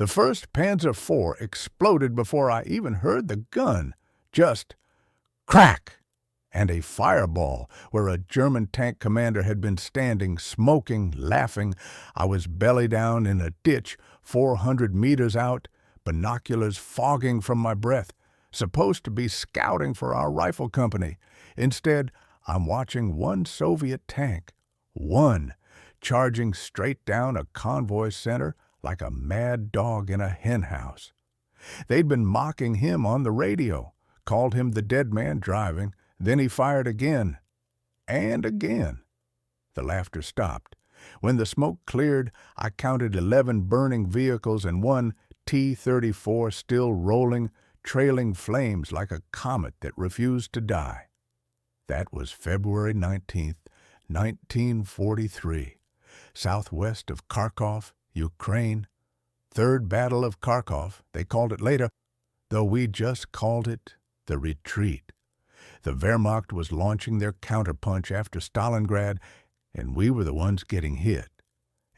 The first Panzer IV exploded before I even heard the gun. Just crack! And a fireball where a German tank commander had been standing, smoking, laughing. I was belly down in a ditch 400 meters out, binoculars fogging from my breath, supposed to be scouting for our rifle company. Instead, I'm watching one Soviet tank, one, charging straight down a convoy center like a mad dog in a henhouse. They'd been mocking him on the radio, called him the dead man driving. Then he fired again, and again. The laughter stopped. When the smoke cleared, I counted 11 burning vehicles and one T-34 still rolling, trailing flames like a comet that refused to die. That was February 19th, 1943, southwest of Kharkov, Ukraine. Third Battle of Kharkov, they called it later, though we just called it the retreat. The Wehrmacht was launching their counterpunch after Stalingrad, and we were the ones getting hit.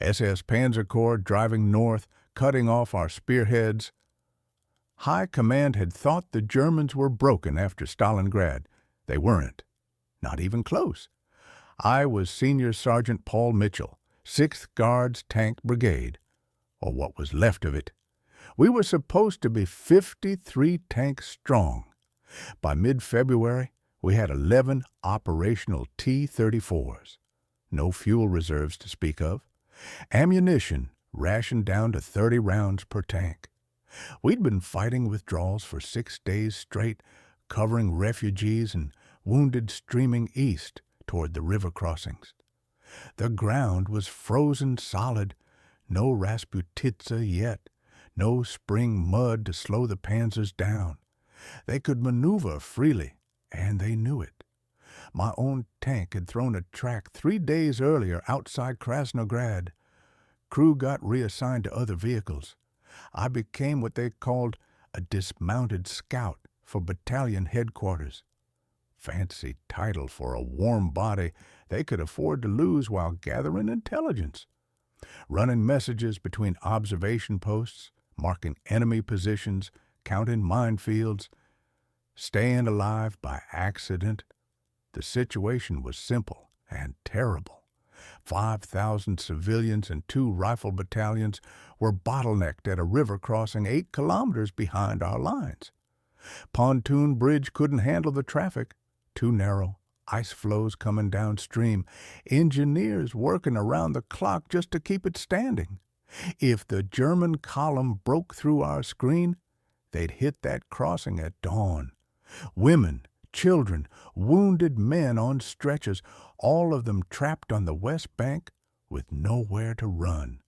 SS Panzer Corps driving north, cutting off our spearheads. High Command had thought the Germans were broken after Stalingrad. They weren't. Not even close. I was Senior Sergeant Paul Mitchell, 6th Guards Tank Brigade, or what was left of it. We were supposed to be 53 tanks strong. By mid-February, we had 11 operational T-34s. No fuel reserves to speak of. Ammunition rationed down to 30 rounds per tank. We'd been fighting withdrawals for 6 days straight, covering refugees and wounded streaming east toward the river crossings. The ground was frozen solid, no Rasputitsa yet, no spring mud to slow the panzers down. They could maneuver freely, and they knew it. My own tank had thrown a track 3 days earlier outside Krasnograd. Crew got reassigned to other vehicles. I became what they called a dismounted scout for battalion headquarters. Fancy title for a warm body they could afford to lose while gathering intelligence. Running messages between observation posts, marking enemy positions, counting minefields, staying alive by accident. The situation was simple and terrible. 5,000 civilians and 2 rifle battalions were bottlenecked at a river crossing 8 kilometers behind our lines. Pontoon bridge couldn't handle the traffic. Too narrow, ice flows coming downstream, engineers working around the clock just to keep it standing. If the German column broke through our screen, they'd hit that crossing at dawn. Women, children, wounded men on stretchers, all of them trapped on the west bank with nowhere to run.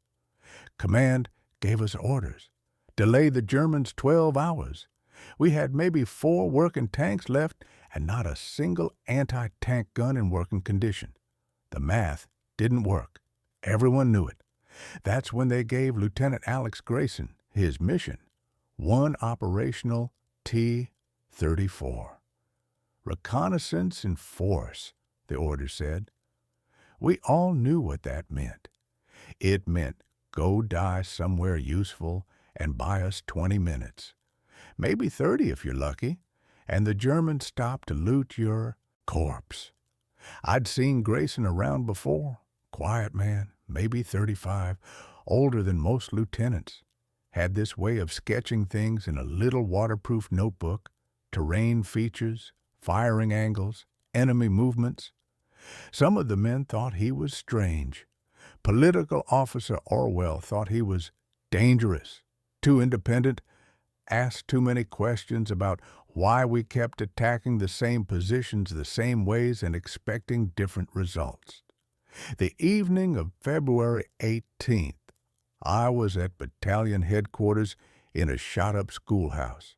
Command gave us orders. Delay the Germans 12 hours. We had maybe 4 working tanks left and not a single anti-tank gun in working condition. The math didn't work. Everyone knew it. That's when they gave Lieutenant Alex Grayson his mission. 1 operational T-34. Reconnaissance in force, the order said. We all knew what that meant. It meant go die somewhere useful and buy us 20 minutes. Maybe 30 if you're lucky, and the Germans stop to loot your corpse. I'd seen Grayson around before. Quiet man, maybe 35, older than most lieutenants. Had this way of sketching things in a little waterproof notebook, terrain features, firing angles, enemy movements. Some of the men thought he was strange. Political officer Orwell thought he was dangerous, too independent, asked too many questions about why we kept attacking the same positions the same ways and expecting different results. The evening of February 18th, I was at battalion headquarters in a shot-up schoolhouse.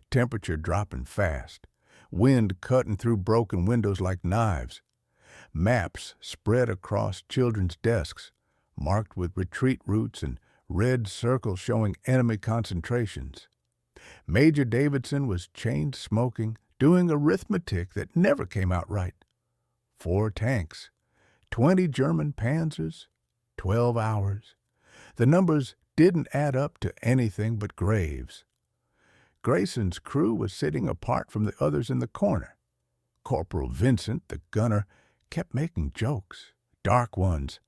Temperature dropping fast, wind cutting through broken windows like knives. Maps spread across children's desks, marked with retreat routes and red circles showing enemy concentrations. Major Davidson was chain-smoking, doing arithmetic that never came out right. 4 tanks, 20 German panzers, 12 hours. The numbers didn't add up to anything but graves. Grayson's crew was sitting apart from the others in the corner. Corporal Vincent, the gunner, kept making jokes, dark ones,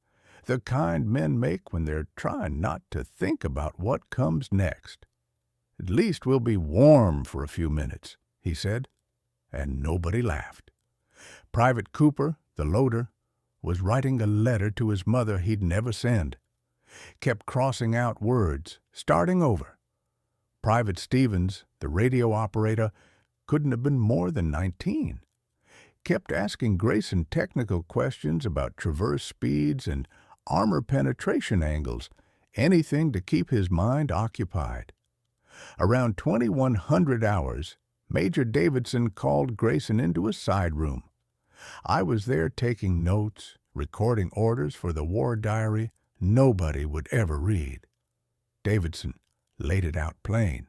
the kind men make when they're trying not to think about what comes next. "At least we'll be warm for a few minutes," he said, and nobody laughed. Private Cooper, the loader, was writing a letter to his mother he'd never send. Kept crossing out words, starting over. Private Stevens, the radio operator, couldn't have been more than 19. Kept asking Grayson technical questions about traverse speeds and armor penetration angles, anything to keep his mind occupied. Around 2100 hours, Major Davidson called Grayson into a side room. I was there taking notes, recording orders for the war diary nobody would ever read. Davidson laid it out plain.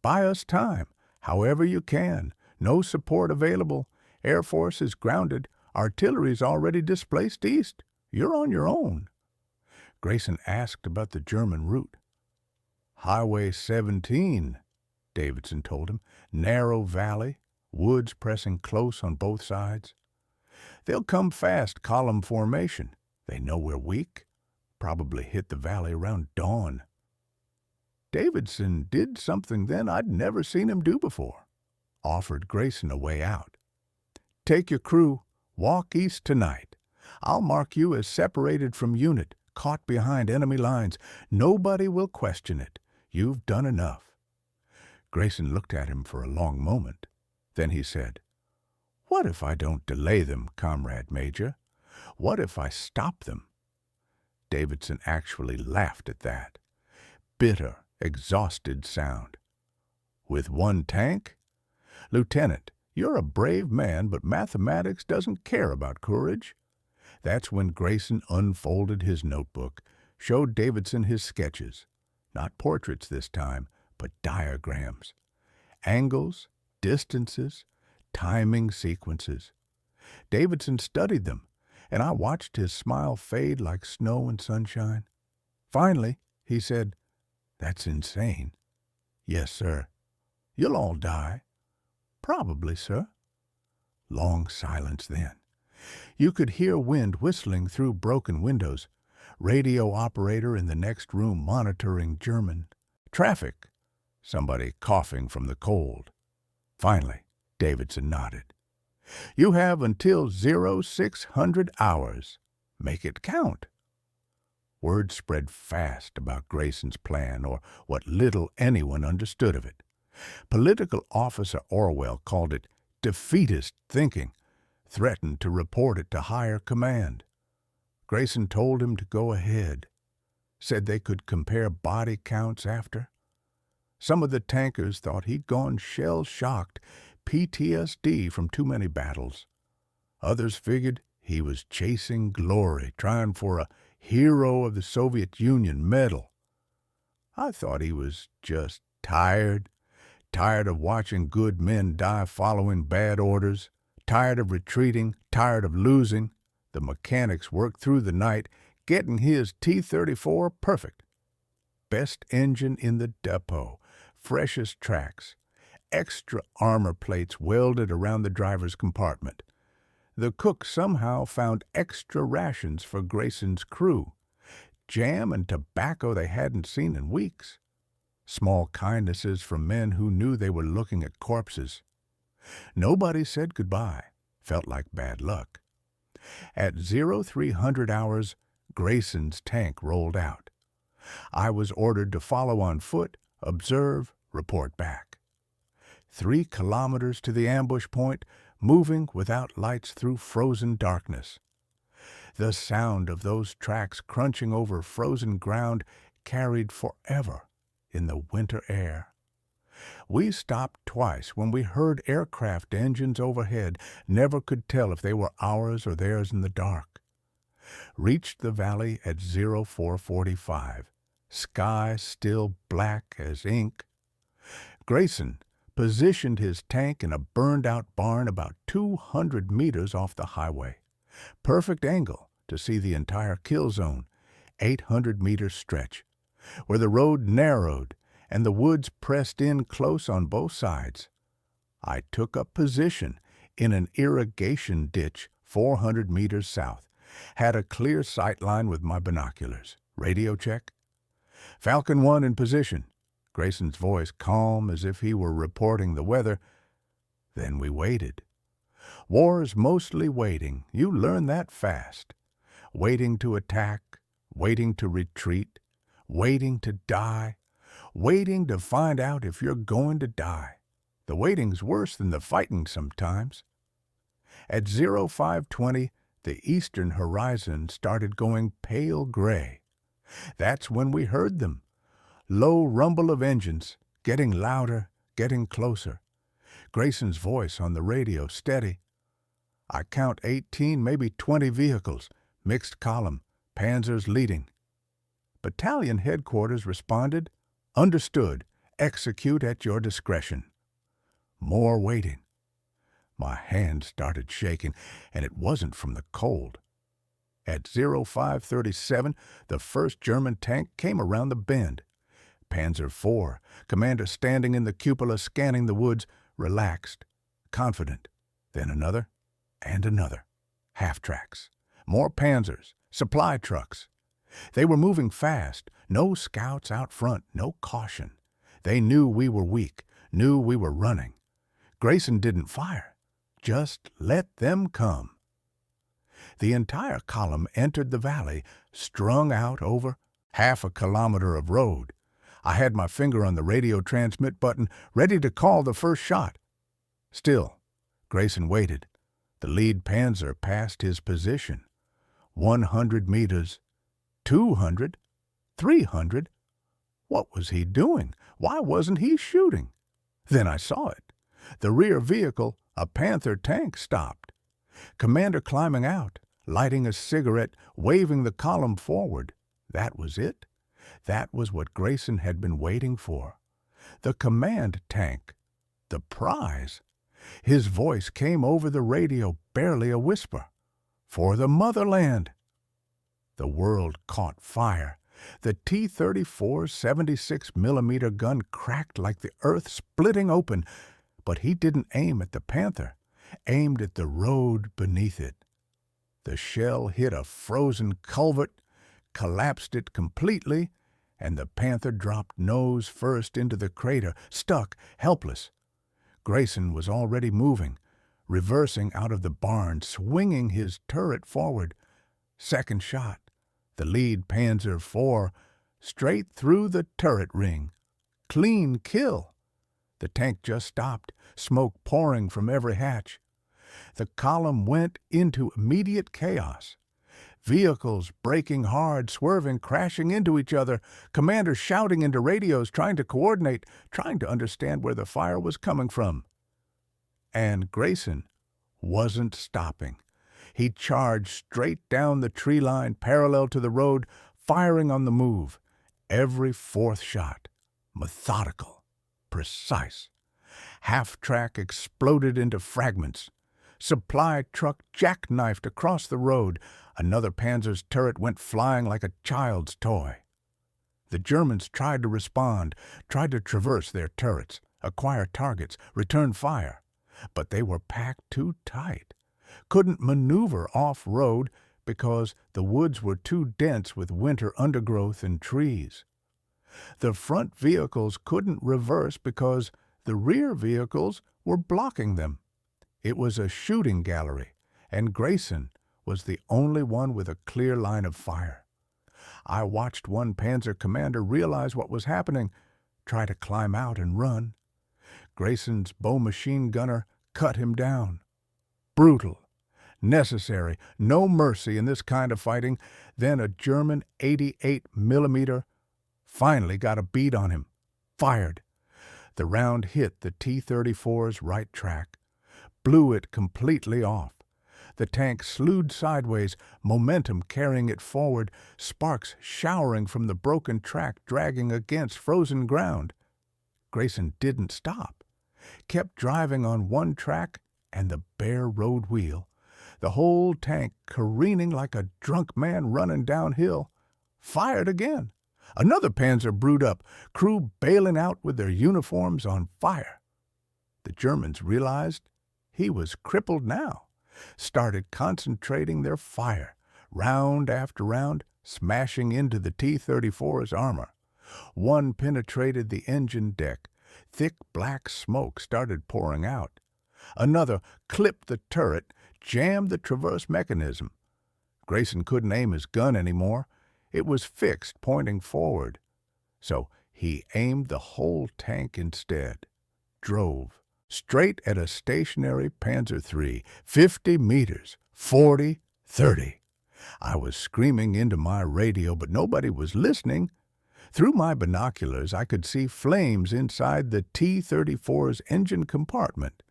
"Buy us time, however you can. No support available. Air Force is grounded. Artillery's already displaced east. You're on your own." Grayson asked about the German route. "Highway 17, Davidson told him. "Narrow valley, woods pressing close on both sides. They'll come fast column formation. They know we're weak. Probably hit the valley around dawn." Davidson did something then I'd never seen him do before. Offered Grayson a way out. "Take your crew, walk east tonight. I'll mark you as separated from unit, caught behind enemy lines. Nobody will question it. You've done enough." Grayson looked at him for a long moment. Then he said, "What if I don't delay them, Comrade Major? What if I stop them?" Davidson actually laughed at that. Bitter, exhausted sound. "With one tank? Lieutenant, you're a brave man, but mathematics doesn't care about courage." That's when Grayson unfolded his notebook, showed Davidson his sketches. Not portraits this time, but diagrams. Angles, distances, timing sequences. Davidson studied them, and I watched his smile fade like snow and sunshine. Finally, he said, "That's insane." "Yes, sir." "You'll all die." "Probably, sir." Long silence then. You could hear wind whistling through broken windows. Radio operator in the next room monitoring German. Traffic. Somebody coughing from the cold. Finally, Davidson nodded. "You have until 0600 hours. Make it count." Word spread fast about Grayson's plan, or what little anyone understood of it. Political officer Orwell called it defeatist thinking, threatened to report it to higher command. Grayson told him to go ahead, said they could compare body counts after. Some of the tankers thought he'd gone shell-shocked, PTSD from too many battles. Others figured he was chasing glory, trying for a Hero of the Soviet Union medal. I thought he was just tired of watching good men die following bad orders, tired of retreating, tired of losing. The mechanics worked through the night, getting his T-34 perfect. Best engine in the depot, freshest tracks, extra armor plates welded around the driver's compartment. The cook somehow found extra rations for Grayson's crew, jam and tobacco they hadn't seen in weeks. Small kindnesses from men who knew they were looking at corpses. Nobody said goodbye. Felt like bad luck. At 0300 hours, Grayson's tank rolled out. I was ordered to follow on foot, observe, report back. 3 kilometers to the ambush point, moving without lights through frozen darkness. The sound of those tracks crunching over frozen ground carried forever in the winter air. We stopped twice when we heard aircraft engines overhead, never could tell if they were ours or theirs in the dark. Reached the valley at 0445, sky still black as ink. Grayson positioned his tank in a burned-out barn about 200 meters off the highway. Perfect angle to see the entire kill zone, 800-meter stretch. where the road narrowed and the woods pressed in close on both sides. I took up position in an irrigation ditch 400 meters south, had a clear sight line with my binoculars. Radio check. Falcon 1 in position. Grayson's voice calm as if he were reporting the weather. Then we waited. War's mostly waiting. You learn that fast. Waiting to attack, waiting to retreat, waiting to die, waiting to find out if you're going to die. The waiting's worse than the fighting sometimes. At 0520, the eastern horizon started going pale gray. That's when we heard them. Low rumble of engines, getting louder, getting closer. Grayson's voice on the radio steady. I count 18, maybe 20 vehicles, mixed column, panzers leading. Battalion headquarters responded, understood, execute at your discretion. More waiting. My hand started shaking, and it wasn't from the cold. At 0537, the first German tank came around the bend. Panzer IV, commander standing in the cupola scanning the woods, relaxed, confident. Then another, and another. Half-tracks. More panzers, supply trucks. They were moving fast, no scouts out front, no caution. They knew we were weak, knew we were running. Grayson didn't fire. Just let them come. The entire column entered the valley, strung out over half a kilometer of road. I had my finger on the radio transmit button, ready to call the first shot. Still, Grayson waited. The lead panzer passed his position. 100 meters, 200, 300. What was he doing? Why wasn't he shooting? Then I saw it. The rear vehicle, a Panther tank, stopped. Commander climbing out, lighting a cigarette, waving the column forward. That was it. That was what Grayson had been waiting for. The command tank. The prize. His voice came over the radio, barely a whisper. For the motherland. The world caught fire. The T-34 76mm gun cracked like the earth splitting open, but he didn't aim at the Panther, aimed at the road beneath it. The shell hit a frozen culvert, collapsed it completely, and the Panther dropped nose first into the crater, stuck, helpless. Grayson was already moving, reversing out of the barn, swinging his turret forward. Second shot. The lead Panzer IV, straight through the turret ring. Clean kill. The tank just stopped, smoke pouring from every hatch. The column went into immediate chaos. Vehicles braking hard, swerving, crashing into each other, commanders shouting into radios, trying to coordinate, trying to understand where the fire was coming from. And Grayson wasn't stopping. He charged straight down the tree line parallel to the road, firing on the move. Every fourth shot, methodical, precise. Half-track exploded into fragments. Supply truck jackknifed across the road. Another Panzer's turret went flying like a child's toy. The Germans tried to respond, tried to traverse their turrets, acquire targets, return fire. But they were packed too tight. Couldn't maneuver off-road because the woods were too dense with winter undergrowth and trees. The front vehicles couldn't reverse because the rear vehicles were blocking them. It was a shooting gallery, and Grayson was the only one with a clear line of fire. I watched one Panzer commander realize what was happening, try to climb out and run. Grayson's bow machine gunner cut him down. Brutal, necessary, no mercy in this kind of fighting. Then a German 88mm finally got a bead on him, fired. The round hit the T-34's right track, blew it completely off. The tank slewed sideways, momentum carrying it forward, sparks showering from the broken track dragging against frozen ground. Grayson didn't stop, kept driving on one track and the bare road wheel, the whole tank careening like a drunk man running downhill. Fired again. Another Panzer brewed up, crew bailing out with their uniforms on fire. The Germans realized he was crippled now, started concentrating their fire, round after round, smashing into the T-34's armor. One penetrated the engine deck. Thick black smoke started pouring out. Another clipped the turret, jammed the traverse mechanism. Grayson couldn't aim his gun anymore. It was fixed, pointing forward. So he aimed the whole tank instead. Drove straight at a stationary Panzer III, 50 meters, 40, 30. I was screaming into my radio, but nobody was listening. Through my binoculars, I could see flames inside the T-34's engine compartment.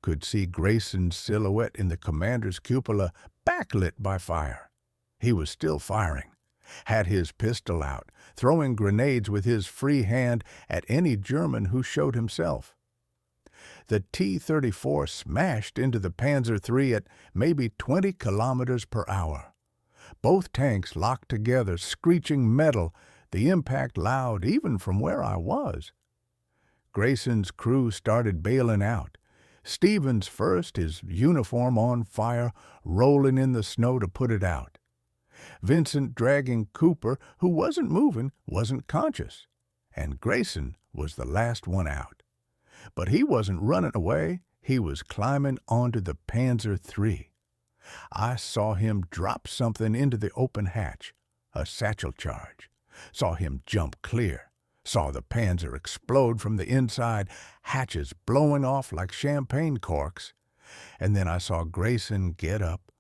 Could see Grayson's silhouette in the commander's cupola, backlit by fire. He was still firing. Had his pistol out, throwing grenades with his free hand at any German who showed himself. The T-34 smashed into the Panzer III at maybe 20 kilometers per hour. Both tanks locked together, screeching metal, the impact loud even from where I was. Grayson's crew started bailing out. Stevens first, his uniform on fire, rolling in the snow to put it out. Vincent dragging Cooper, who wasn't moving, wasn't conscious. And Grayson was the last one out. But he wasn't running away. He was climbing onto the Panzer III. I saw him drop something into the open hatch, a satchel charge. Saw him jump clear. Saw the Panzer explode from the inside, hatches blowing off like champagne corks. And then I saw Grayson get up,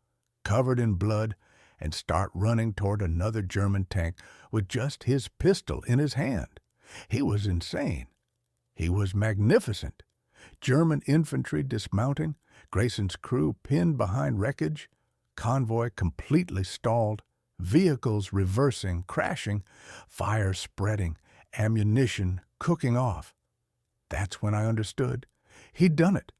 covered in blood, and start running toward another German tank with just his pistol in his hand. He was insane. He was magnificent. German infantry dismounting, Grayson's crew pinned behind wreckage, convoy completely stalled, vehicles reversing, crashing, fire spreading, ammunition cooking off. That's when I understood. He'd done it,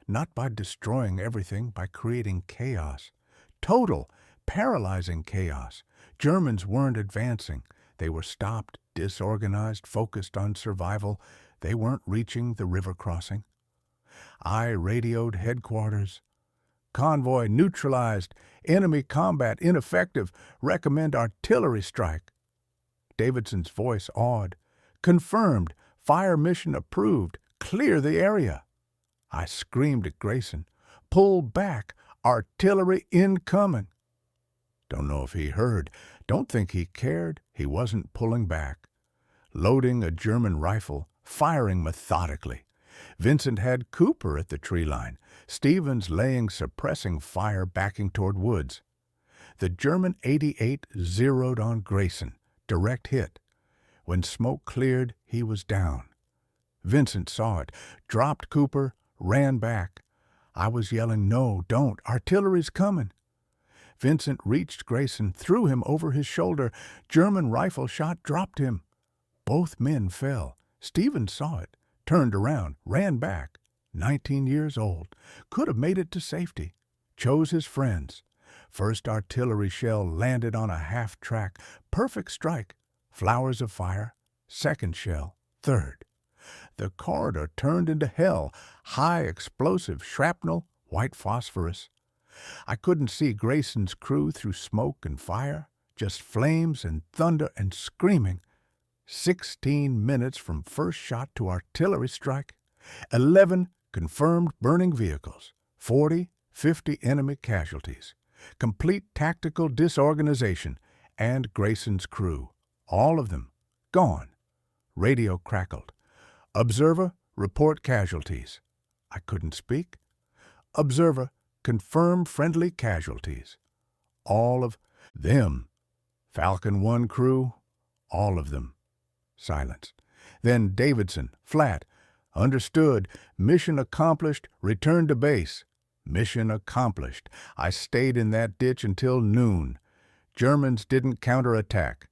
not by destroying everything, by creating chaos. Total, paralyzing chaos. Germans weren't advancing. They were stopped, disorganized, focused on survival. They weren't reaching the river crossing. I radioed headquarters. Convoy neutralized. Enemy combat ineffective. Recommend artillery strike. Davidson's voice awed. Confirmed. Fire mission approved. Clear the area. I screamed at Grayson. Pull back. Artillery incoming. Don't know if he heard. Don't think he cared. He wasn't pulling back. Loading a German rifle. Firing methodically. Vincent had Cooper at the tree line. Stevens laying suppressing fire backing toward woods. The German 88 zeroed on Grayson. Direct hit. When smoke cleared, he was down. Vincent saw it, dropped Cooper, ran back. I was yelling, "No, don't, artillery's coming." Vincent reached Grayson, threw him over his shoulder. German rifle shot dropped him. Both men fell. Stevens saw it, turned around, ran back. 19 years old. Could have made it to safety. Chose his friends. First artillery shell landed on a half-track. Perfect strike. Flowers of fire. Second shell. Third. The corridor turned into hell. High explosive shrapnel, white phosphorus. I couldn't see Grayson's crew through smoke and fire. Just flames and thunder and screaming. 16 minutes from first shot to artillery strike. 11 confirmed burning vehicles. 40, 50 enemy casualties. Complete tactical disorganization. And Grayson's crew. All of them. Gone. Radio crackled. Observer, report casualties. I couldn't speak. Observer, confirm friendly casualties. All of them. Falcon 1 crew, all of them. Silence. Then Davidson, flat. Understood. Mission accomplished. Return to base. Mission accomplished. I stayed in that ditch until noon. Germans didn't counterattack.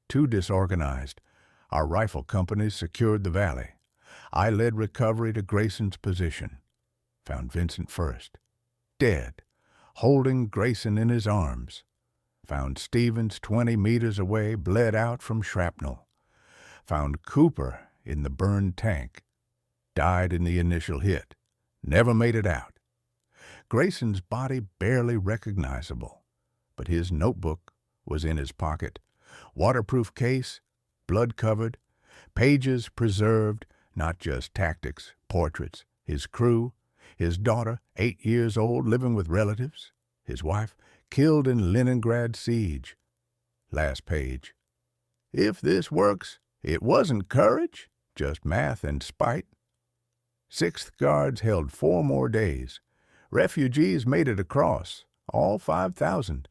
Too disorganized. Our rifle companies secured the valley. I led recovery to Grayson's position. Found Vincent first. Dead. Holding Grayson in his arms. Found Stevens 20 meters away, bled out from shrapnel. found Cooper in the burned tank. Died in the initial hit. Never made it out. Grayson's body barely recognizable, but his notebook was in his pocket. Waterproof case, blood-covered, pages preserved, not just tactics, portraits, his crew, his daughter, 8 years old, living with relatives, his wife, killed in Leningrad siege. Last page. If this works, it wasn't courage, just math and spite. 6th Guards held 4 more days. Refugees made it across, all 5,000.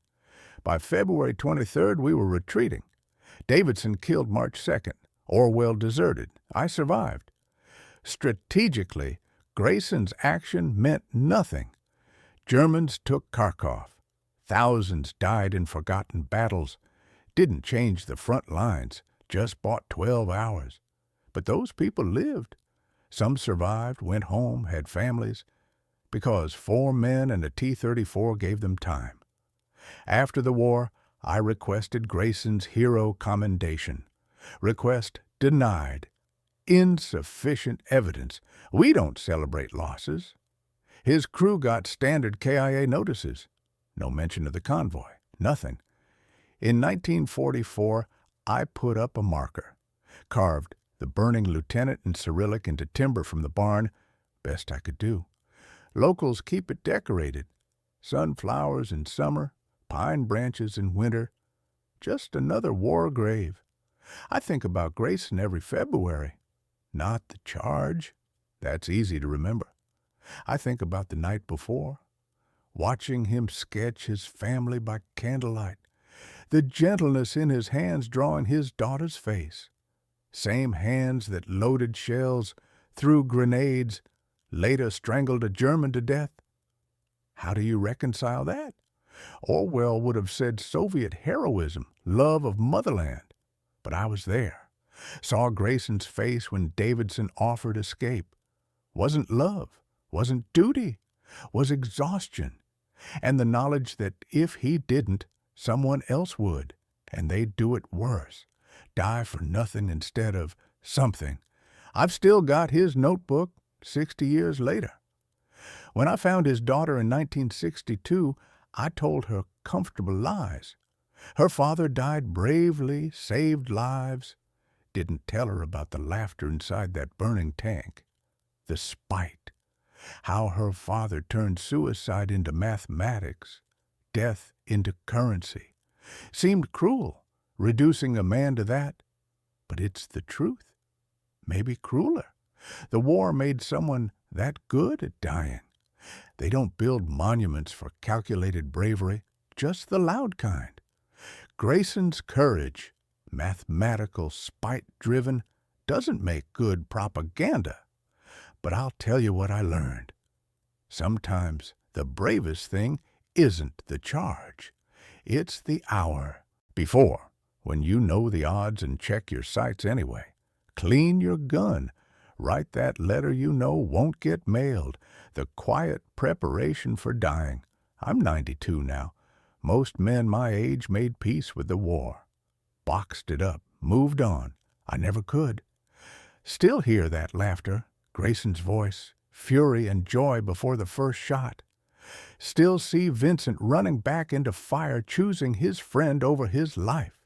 By February 23rd, we were retreating. Davidson killed March 2nd. Orwell deserted. I survived. Strategically, Grayson's action meant nothing. Germans took Kharkov. Thousands died in forgotten battles. Didn't change the front lines, just bought 12 hours. But those people lived. Some survived, went home, had families, because 4 men and a T-34 gave them time. After the war, I requested Grayson's hero commendation. Request denied. Insufficient evidence. We don't celebrate losses. His crew got standard KIA notices. No mention of the convoy. Nothing. In 1944, I put up a marker. Carved the burning lieutenant in Cyrillic into timber from the barn. Best I could do. Locals keep it decorated. Sunflowers in summer, pine branches in winter. Just another war grave. I think about Grayson every February. Not the charge. That's easy to remember. I think about the night before, watching him sketch his family by candlelight, the gentleness in his hands drawing his daughter's face. Same hands that loaded shells, threw grenades, later strangled a German to death. How do you reconcile that? Orwell would have said Soviet heroism, love of motherland. But I was there. Saw Grayson's face when Davidson offered escape. Wasn't love, wasn't duty, was exhaustion. And the knowledge that if he didn't, someone else would, and they'd do it worse. Die for nothing instead of something. I've still got his notebook 60 years later. When I found his daughter in 1962, I told her comfortable lies. Her father died bravely, saved lives. Didn't tell her about the laughter inside that burning tank. The spite. How her father turned suicide into mathematics, death into currency. Seemed cruel, reducing a man to that. But it's the truth. Maybe crueler. The war made someone that good at dying. They don't build monuments for calculated bravery, just the loud kind. Grayson's courage, mathematical, spite-driven, doesn't make good propaganda. But I'll tell you what I learned. Sometimes the bravest thing isn't the charge. It's the hour before, when you know the odds and check your sights anyway. Clean your gun. Write that letter you know won't get mailed. The quiet preparation for dying. I'm 92 now. Most men my age made peace with the war. Boxed it up, moved on. I never could. Still hear that laughter, Grayson's voice, fury and joy before the first shot. Still see Vincent running back into fire, choosing his friend over his life.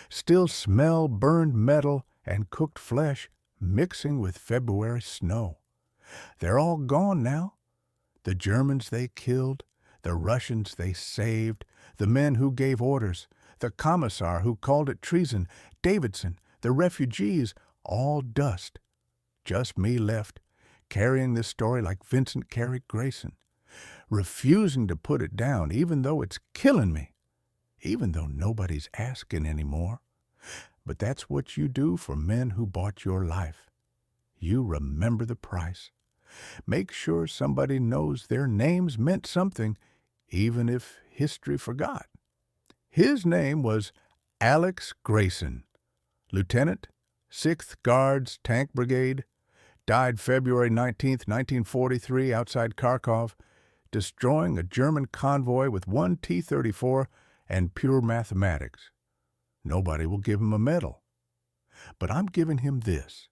Still smell burned metal and cooked flesh mixing with February snow. They're all gone now. The Germans they killed, the Russians they saved, the men who gave orders, the commissar who called it treason, Davidson, the refugees, all dust. Just me left, carrying this story like Vincent carried Grayson, refusing to put it down even though it's killing me, even though nobody's asking anymore. But that's what you do for men who bought your life. You remember the price. Make sure somebody knows their names meant something, even if history forgot. His name was Alex Grayson, Lieutenant, 6th Guards Tank Brigade, died February 19, 1943, outside Kharkov, destroying a German convoy with 1 T-34 and pure mathematics. Nobody will give him a medal. but I'm giving him this.